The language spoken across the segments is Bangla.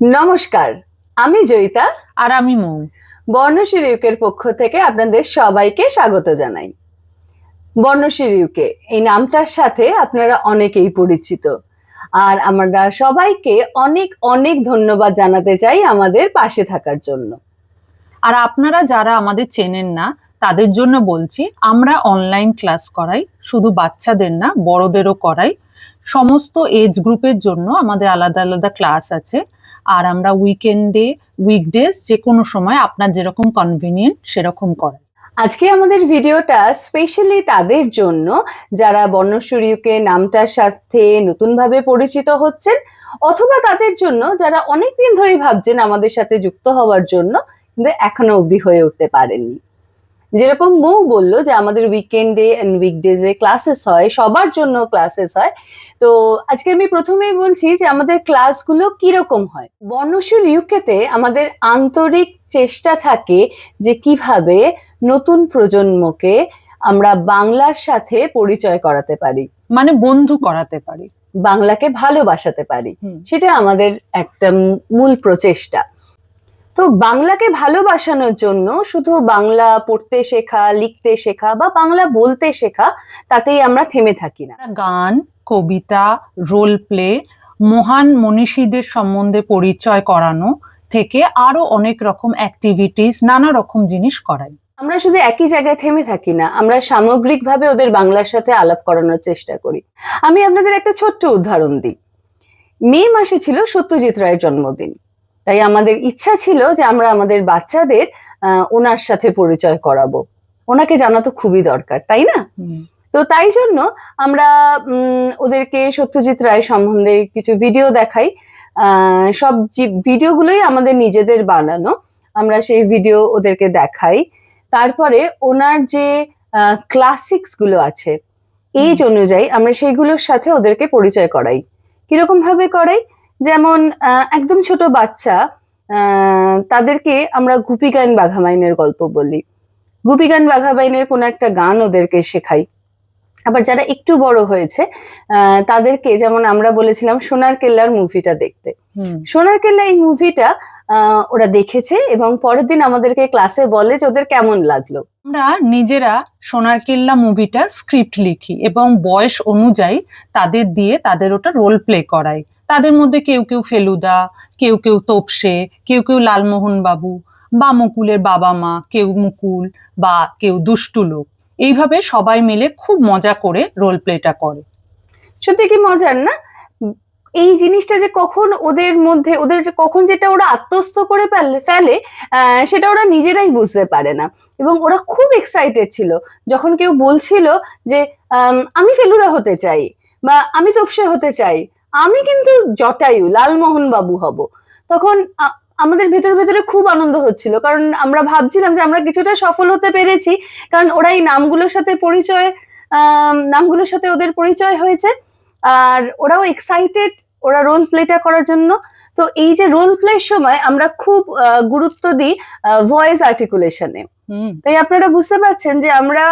নমস্কার, আমি জয়িতা আর আমি মৌ। বর্ণশ্রী ইউকের পক্ষ থেকে আপনাদের সবাইকে স্বাগত জানাই। বর্ণশ্রী ইউকে এই নামটার সাথে আপনারা অনেকেই পরিচিত, আর আমরা সবাইকে অনেক অনেক ধন্যবাদ জানাতে চাই আমাদের পাশে থাকার জন্য। আর আপনারা যারা আমাদের চেনেন না তাদের জন্য বলছি, আমরা অনলাইন ক্লাস করাই, শুধু বাচ্চাদের না বড়দেরও করাই। সমস্ত এজ গ্রুপের জন্য আমাদের আলাদা আলাদা ক্লাস আছে। আর আমরা উইকেন্ডে, উইকডেজ যে কোনো সময় আপনার যেরকম কনভিনিয়েন্ট সেরকম করাই। আজকে আমাদের ভিডিওটা স্পেশালি তাদের জন্য যারা বর্ণশ্রী ইউকে নামটার সাথে নতুনভাবে পরিচিত হচ্ছেন, অথবা তাদের জন্য যারা অনেকদিন ধরেই ভাবছেন আমাদের সাথে যুক্ত হওয়ার জন্য কিন্তু এখনো অবধি হয়ে উঠতে পারেননি। যেরকম মৌ বললো যে আমাদের উইকেন্ডে এন্ড উইকডেজে ক্লাসেস হয়, সবার জন্য ক্লাসেস হয়। তো আজকে আমি প্রথমেই বলছি যে আমাদের ক্লাসগুলো কিরকম হয়। বর্ণশ্রী ইউকেতে আমাদের আন্তরিক চেষ্টা থাকে যে কিভাবে নতুন প্রজন্মকে আমরা বাংলার সাথে পরিচয় করাতে পারি, মানে বন্ধু করাতে পারি, বাংলাকে ভালোবাসাতে পারি। সেটা আমাদের একটা মূল প্রচেষ্টা। তো বাংলাকে ভালোবাসানোর জন্য শুধু বাংলা পড়তে শেখা, লিখতে শেখা বা বাংলা বলতে শেখা তাতেই আমরা থেমে থাকি না। গান, কবিতা, রোল প্লে, মহান মনীষীদের সম্বন্ধে পরিচয় করানো থেকে আরো অনেক রকম অ্যাক্টিভিটিস, নানা রকম জিনিস করাই। আমরা শুধু একই জায়গায় থেমে থাকি না, আমরা সামগ্রিকভাবে ওদের বাংলার সাথে আলাপ করানোর চেষ্টা করি। আমি আপনাদের একটা ছোট্ট উদাহরণ দিই। মে মাসে ছিল সত্যজিৎ রায়ের জন্মদিন, তাই আমাদের ইচ্ছা ছিল যে আমরা আমাদের বাচ্চাদের ওনার সাথে পরিচয় করাবো। ওনাকে জানা তো খুবই দরকার, তাই না? তো তাই জন্য আমরা ওদেরকে সত্যজিৎ রায় সম্বন্ধে কিছু ভিডিও দেখাই। সব ভিডিওগুলোই আমাদের নিজেদের বানানো। আমরা সেই ভিডিও ওদেরকে দেখাই। তারপরে ওনার যে ক্লাসিক্স গুলো আছে, এজ অনুযায়ী আমরা সেইগুলোর সাথে ওদেরকে পরিচয় করাই। কিরকম ভাবে করাই? যেমন একদম ছোট বাচ্চা, তাদেরকে আমরা গুপি গাইন বাঘা বাইনের গল্প বলি, গুপি গান বাঘা বাইনের কোনো একটা গান ওদেরকে শেখাই। আবার যারা একটু বড় হয়েছে তাদেরকে যেমন আমরা বলেছিলাম সোনার কেল্লার মুভিটা দেখতে। সোনার কেল্লা এই মুভিটা ওরা দেখেছে এবং পরের দিন আমাদেরকে ক্লাসে বলে যে ওদের কেমন লাগলো। আমরা নিজেরা সোনার কেল্লা মুভিটা স্ক্রিপ্ট লিখি এবং বয়স অনুযায়ী তাদের দিয়ে তাদের ওটা রোল প্লে করাই। তাদের মধ্যে কেউ কেউ ফেলুদা, কেউ কেউ তোপসে, কেউ কেউ লালমোহন বাবু বা মুকুলের বাবা মা, কেউ মুকুল বা কেউ দুষ্টু লোক। এইভাবে সবাই মিলে খুব মজা করে রোল প্লেটা করে। সত্যি কি মজার না? এই জিনিসটা যে কখন ওদের মধ্যে, ওদের কখন যেটা ওরা আত্মস্থ করে ফেলে সেটা ওরা নিজেরাই বুঝতে পারে না। এবং ওরা খুব এক্সাইটেড ছিল যখন কেউ বলছিল যে আমি ফেলুদা হতে চাই বা আমি তোপসে হতে চাই, আমি কিন্তু জটায়ু লালমোহন বাবু হব। তখন আমাদের ভেতরে ভেতরে খুব আনন্দ হচ্ছিল, কারণ আমরা ভাবছিলাম যে আমরা কিছুটা সফল হতে পেরেছি, কারণ ওরা এই নামগুলোর সাথে ওদের পরিচয় হয়েছে আর ওরাও এক্সাইটেড ওরা রোল প্লেটা করার জন্য। তো এই যে রোল প্লের সময় আমরা খুব গুরুত্ব দিই ভয়েস আর্টিকুলেশনে। তাই আপনারা বুঝতে পারছেন যে আমরা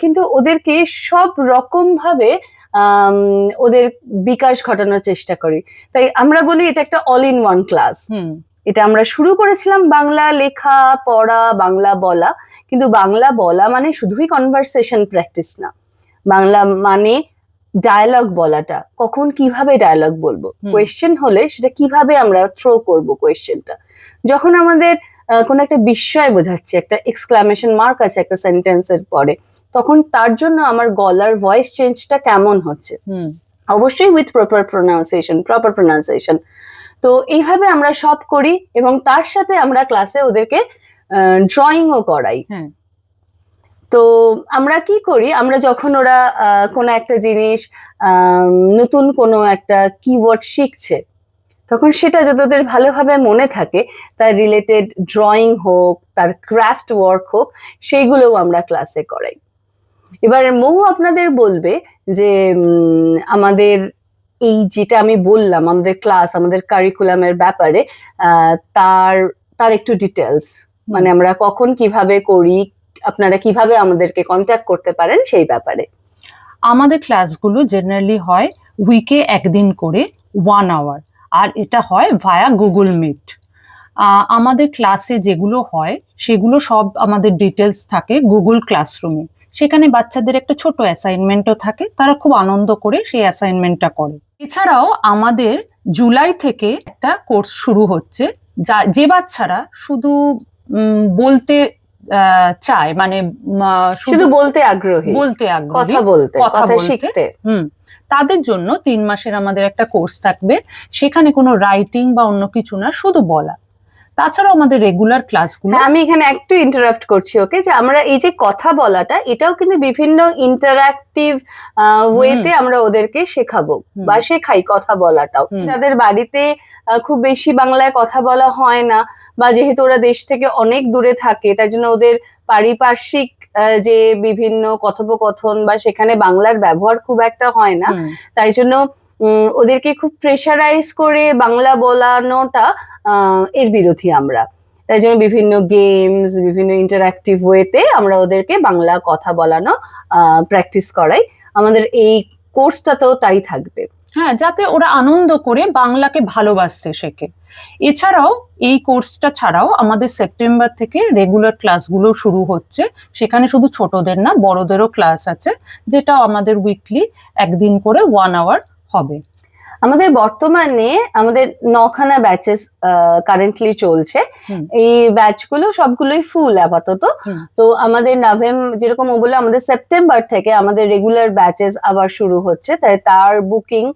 কিন্তু ওদেরকে সব রকম ভাবে ওদের বিকাশ ঘটানোর চেষ্টা করি। তাই আমরা বলি এটা একটা অল ইন ওয়ান ক্লাস। এটা আমরা শুরু করেছিলাম বাংলা লেখা পড়া, বাংলা বলা, কিন্তু বাংলা বলা মানে শুধুই কনভারসেশন প্র্যাকটিস না, বাংলা মানে ডায়ালগ বলাটা। কখন কিভাবে ডায়ালগ বলবো, কোয়েশ্চেন হলে সেটা কিভাবে আমরা থ্রো করব কোয়েশ্চেনটা। যখন আমাদের কোন একটা বিস্ময় বোঝাচ্ছে, একটা এক্সক্লামেশন মার্ক আছে একটা সেন্টেন্সের পরে, তখন তার জন্য আমার গলার ভয়েস চেঞ্জটা কেমন হচ্ছে, অবশ্যই উইথ প্রপার প্রোনাউন্সিয়েশন। তো এইভাবে আমরা সব করি এবং তার সাথে আমরা ক্লাসে ওদেরকে ড্রয়িংও করাই। তো আমরা কি করি, আমরা যখন ওরা কোনো একটা জিনিস নতুন কোনো একটা কিওয়ার্ড শিখছে, তখন সেটা যদি ওদের ভালোভাবে মনে থাকে, তার রিলেটেড ড্রয়িং হোক, তার ক্রাফট ওয়ার্ক হোক, সেইগুলোও আমরা ক্লাসে করাই। এবার মৌ আপনাদের বলবে যে আমাদের এই যেটা আমি বললাম, আমাদের ক্লাস, আমাদের কারিকুলামের ব্যাপারে তার একটু ডিটেলস, মানে আমরা কখন কিভাবে করি, আপনারা কিভাবে আমাদেরকে কন্ট্যাক্ট করতে পারেন সেই ব্যাপারে। আমাদের ক্লাসগুলো জেনারেলি হয় উইকে একদিন করে 1 আওয়ার। আর এটা হয় ভায়া গুগল মিট। আমাদের ক্লাসে যেগুলো হয় সেগুলো সব আমাদের ডিটেলস থাকে গুগল ক্লাসরুমে। সেখানে বাচ্চাদের একটা ছোট অ্যাসাইনমেন্টও থাকে, তারা খুব আনন্দ করে সেই অ্যাসাইনমেন্টটা করে। এছাড়াও আমাদের জুলাই থেকে একটা কোর্স শুরু হচ্ছে, যে বাচ্চারা শুধু বলতে চায়, মানে শুধু বলতে আগ্রহী, কথা বলতে, কথা শিখতে, তাদের জন্য 3 মাসের আমাদের একটা কোর্স থাকবে। সেখানে কোনো রাইটিং বা অন্য কিছু না, শুধু বলা। তাছাড়াও আমাদের রেগুলার ক্লাসগুলো, আমি এখানে একটু ইন্টারাপ্ট করছি ওকে, যে আমরা এই যে কথা বলাটা, এটাও কিন্তু বিভিন্ন ইন্টারঅ্যাক্টিভ ওয়েতে আমরা ওদেরকে শেখাবো বা শেখাই কথা বলাটাও। যাদের বাড়িতে খুব বেশি বাংলায় কথা বলা হয় না, বা যেহেতু ওরা দেশ থেকে অনেক দূরে থাকে, তাই জন্য ওদের পারিপার্শ্বিক যে বিভিন্ন কথোপকথন বা সেখানে বাংলার ব্যবহার খুব একটা হয় না, তাই জন্য ওদেরকে খুব প্রেশারাইজ করে বাংলা বলানোটা এর বিরোধী আমরা। তাই জন্য বিভিন্ন গেমস, বিভিন্ন ইন্টারঅ্যাক্টিভ ওয়েতে আমরা ওদেরকে বাংলা কথা বলানো প্র্যাকটিস করাই। আমাদের এই কোর্সটাতেও তাই থাকবে। হ্যাঁ, যাতে ওরা আনন্দ করে বাংলাকে ভালোবাসতে শেখে। এছাড়াও এই কোর্সটা ছাড়াও আমাদের সেপ্টেম্বর থেকে রেগুলার ক্লাসগুলো শুরু হচ্ছে। সেখানে শুধু ছোটদের না, বড়দেরও ক্লাস আছে, যেটা আমাদের উইকলি একদিন করে 1 আওয়ার হবে। আমাদের বর্তমানে আমাদের 9খানা ব্যাচেস কারেন্টলি চলছে। এই ব্যাচগুলো সবগুলোই ফুল আপাতত। তো আমাদের যেরকম ও বললো, আমাদের সেপ্টেম্বর থেকে আমাদের রেগুলার ব্যাচেস আবার শুরু হচ্ছে, তাই তার বুকিং,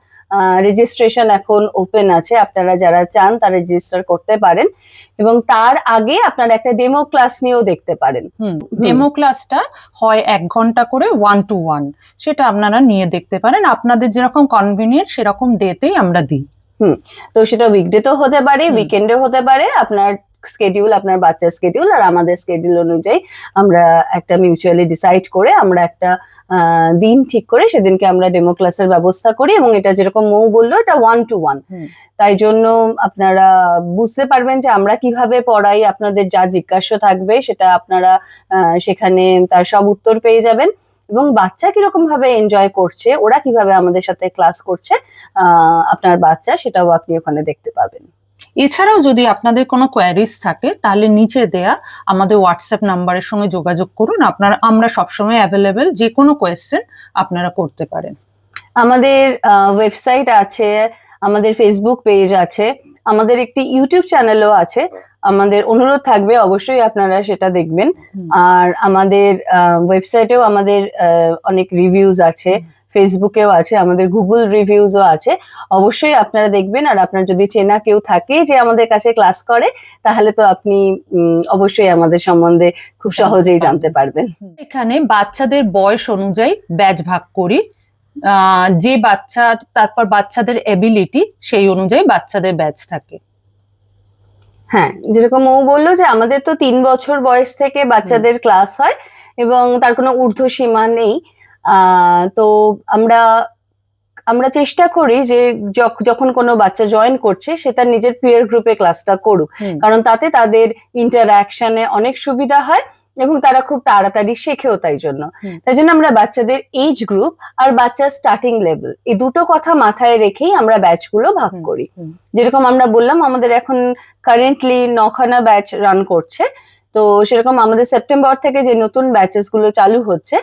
রেজিস্ট্রেশন এখন ওপেন আছে। আপনারা যারা চান তারা রেজিস্টার করতে পারেন, এবং তার আগে আপনারা একটা ডেমো ক্লাস নিয়েও দেখতে পারেন। ডেমো ক্লাসটা হয় 1 ঘন্টা করে 1 to 1, সেটা আপনারা নিয়ে দেখতে পারেন। আপনাদের যেরকম কনভিনিয়েন্ট সেরকম ডেতেই আমরা দিই। তো সেটা উইকডেতেও হতে পারে, উইকেন্ডেও হতে পারে। আপনার স্কেডিউল, আপনার বাচ্চার স্কেডিউল আর আমাদের স্কেডিউল অনুযায়ী আমরা একটা মিউচুয়ালি ডিসাইড করে আমরা একটা দিন ঠিক করে সেদিনকে আমরা ডেমো ক্লাসের ব্যবস্থা করি। এবং এটা যেরকম মৌ বললো, এটা 1 to 1, তাই জন্য আপনারা বুঝতে পারবেন যে আমরা কিভাবে পড়াই। আপনাদের যা জিজ্ঞাসা থাকবে সেটা আপনারা সেখানে তার সব উত্তর পেয়ে যাবেন, এবং বাচ্চা কিরকম ভাবে এনজয় করছে, ওরা কিভাবে আমাদের সাথে ক্লাস করছে আপনার বাচ্চা, সেটাও আপনি ওখানে দেখতে পাবেন। এছাড়াও যদি আপনাদের কোনো কোয়ারিজ থাকে, তাহলে নিচে দেয়া আমাদের হোয়াটসঅ্যাপ নাম্বারের সঙ্গে যোগাযোগ করুন। আমরা সবসময় অ্যাভেলেবেল, যে কোনো কোয়েশ্চেন আপনারা করতে পারেন। আমাদের ওয়েবসাইট আছে, আমাদের ফেসবুক পেজ আছে, আমাদের একটি ইউটিউব চ্যানেলও আছে। আমাদের অনুরোধ থাকবে অবশ্যই আপনারা সেটা দেখবেন। আর আমাদের ওয়েবসাইটেও আমাদের অনেক রিভিউজ আছে, ফেসবুকেও আছে, আমাদের গুগল রিভিউজও আছে। অবশ্যই আপনারা দেখবেন। আর আপনার যদি চেনা কেউ থাকে যে আমাদের কাছে ক্লাস করে, তাহলে তো আপনি অবশ্যই আমাদের সম্বন্ধে খুব সহজেই জানতে পারবেন। এখানে বাচ্চাদের বয়স অনুযায়ী ব্যাচ ভাগ করি। যে বাচ্চার, তারপর বাচ্চাদের এবিলিটি, সেই অনুযায়ী বাচ্চাদের ব্যাচ থাকে। হ্যাঁ, যেরকম ও বললো যে আমাদের তো 3 বছর বয়স থেকে বাচ্চাদের ক্লাস হয়, এবং তার কোনো ঊর্ধ্বসীমা নেই। তো আমরা চেষ্টা করি যে যখন কোনো বাচ্চা জয়েন করছে, সে তার নিজের পিয়ার গ্রুপে ক্লাসটা করুক, কারণ তাতে তাদের ইন্টারঅ্যাকশনে অনেক সুবিধা হয় এবং তারা খুব তাড়াতাড়ি শেখেও। তাই জন্য আমরা বাচ্চাদের এজ গ্রুপ আর বাচ্চার স্টার্টিং লেভেল, এই দুটো কথা মাথায় রেখেই আমরা ব্যাচগুলো ভাগ করি। যেরকম আমরা বললাম, আমাদের এখন কারেন্টলি 9খানা ব্যাচ রান করছে। তো সেরকম আমাদের সেপ্টেম্বর থেকে যে নতুন ব্যাচেস গুলো চালু হচ্ছে,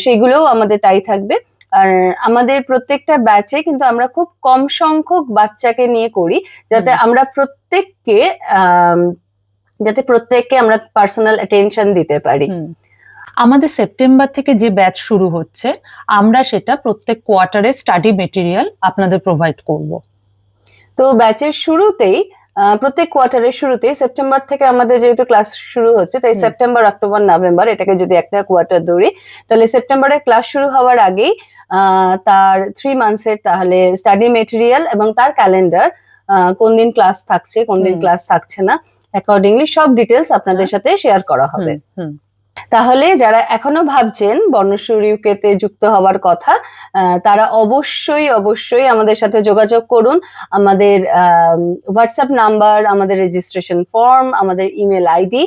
সেগুলোও আমাদের তাই থাকবে। আর আমাদের প্রত্যেকটা ব্যাচে কিন্তু আমরা খুব কম সংখ্যক বাচ্চাকে নিয়ে করি, যাতে আমরা প্রত্যেককে আমরা পার্সোনাল অ্যাটেনশন দিতে পারি। আমাদের সেপ্টেম্বর থেকে যে ব্যাচ শুরু হচ্ছে, আমরা সেটা প্রত্যেক কোয়ার্টারে স্টাডি মেটেরিয়াল আপনাদের প্রোভাইড করব। তো ব্যাচের শুরুতেই, প্রত্যেক কোয়ার্টারের শুরুতেই, সেপ্টেম্বর থেকে আমাদের যেহেতু ক্লাস শুরু হচ্ছে, তাই সেপ্টেম্বর, অক্টোবর, নভেম্বর, এটাকে যদি একটা কোয়ার্টার ধরি, তাহলে সেপ্টেম্বরে ক্লাস শুরু হওয়ার আগেই তার 3 মান্থসের তাহলে স্টাডি মেটেরিয়াল এবং তার ক্যালেন্ডার, কোন দিন ক্লাস থাকছে, কোন দিন ক্লাস থাকছে না, অ্যাকর্ডিংলি সব ডিটেলস আপনাদের সাথে শেয়ার করা হবে। তাহলে যারা এখনো ভাবছেন বর্ণসুর ইউকেতে যুক্ত হওয়ার কথা, তারা অবশ্যই আমাদের সাথে যোগাযোগ করুন। আমাদের হোয়াটসঅ্যাপ নাম্বার, আমাদের রেজিস্ট্রেশন ফর্ম, আমাদের ইমেল আইডি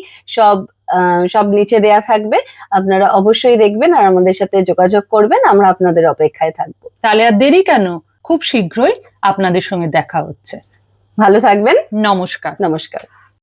সব নিচে দেয়া থাকবে। আপনারা অবশ্যই দেখবেন আর আমাদের সাথে যোগাযোগ করবেন। আমরা আপনাদের অপেক্ষায় থাকবো। তাহলে আর দেরি কেন, খুব শীঘ্রই আপনাদের সঙ্গে দেখা হচ্ছে। ভালো থাকবেন। নমস্কার। নমস্কার।